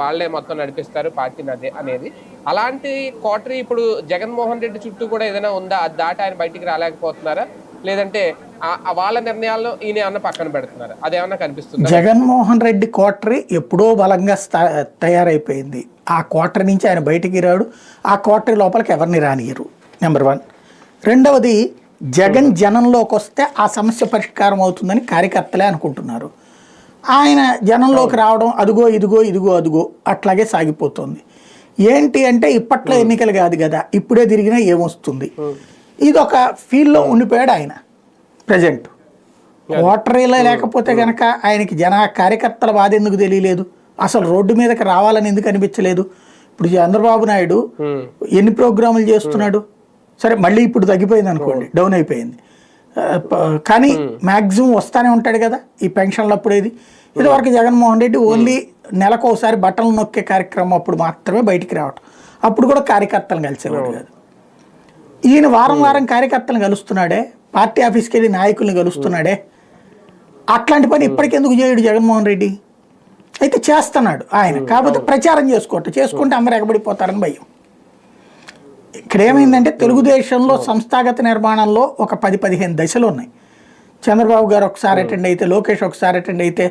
వాళ్ళే మొత్తం నడిపిస్తారు పార్టీని అదే అనేది. అలాంటి కోటరీ ఇప్పుడు జగన్మోహన్ రెడ్డి చుట్టూ కూడా ఏదైనా ఉందా? అది దాటి ఆయన బయటికి రాలేకపోతున్నారా? లేదంటే వాళ్ళ నిర్ణయాలను ఈయన ఏమన్నా పక్కన పెడుతున్నారా? అదేమన్నా కనిపిస్తుందా? జగన్మోహన్ రెడ్డి కోటరీ ఎప్పుడో బలంగా తయారైపోయింది. ఆ కోటరీ నుంచి ఆయన బయటికి రాడు. ఆ కోటరీ లోపలికి ఎవరిని రానియరు. నెంబర్ 1. రెండవది, జగన్ జనంలోకి వస్తే ఆ సమస్య పరిష్కారం అవుతుందని కార్యకర్తలే అనుకుంటున్నారు. ఆయన జనంలోకి రావడం అదుగో ఇదిగో ఇదిగో అదుగో అట్లాగే సాగిపోతుంది. ఏంటి అంటే ఇప్పట్లో ఎన్నికలు కాదు కదా, ఇప్పుడే తిరిగినా ఏమొస్తుంది, ఇదొక ఫీల్డ్లో ఉండిపోయాడు ఆయన ప్రజెంట్. ఓటరీలో లేకపోతే కనుక ఆయనకి కార్యకర్తల బాధ ఎందుకు తెలియలేదు, అసలు రోడ్డు మీదకి రావాలని ఎందుకు అనిపించలేదు? ఇప్పుడు చంద్రబాబు నాయుడు ఎన్ని ప్రోగ్రాములు చేస్తున్నాడు? సరే మళ్ళీ ఇప్పుడు తగ్గిపోయింది అనుకోండి, డౌన్ అయిపోయింది, కానీ మ్యాక్సిమం వస్తానే ఉంటాడు కదా. ఈ పెన్షన్లు అప్పుడు ఇదివరకు జగన్మోహన్ రెడ్డి ఓన్లీ నెలకు ఒకసారి బట్టలు నొక్కే కార్యక్రమం అప్పుడు మాత్రమే బయటికి రావటం, అప్పుడు కూడా కార్యకర్తలను కలిసేవాడు కాదు. ఈయన వారం వారం కార్యకర్తలను కలుస్తున్నాడే, పార్టీ ఆఫీస్కి వెళ్ళి నాయకుల్ని కలుస్తున్నాడే. అట్లాంటి పని ఇప్పటికెందుకు చేయడు జగన్మోహన్ రెడ్డి? అయితే చేస్తున్నాడు ఆయన, కాకపోతే ప్రచారం చేసుకుంటే అందరూ ఎగబడిపోతారని భయం. ఇక్కడ ఏమైందంటే తెలుగుదేశంలో సంస్థాగత నిర్మాణంలో ఒక 10-15 దశలు ఉన్నాయి. చంద్రబాబు గారు ఒకసారి అటెండ్ అయితే, లోకేష్ ఒకసారి అటెండ్ అయితే,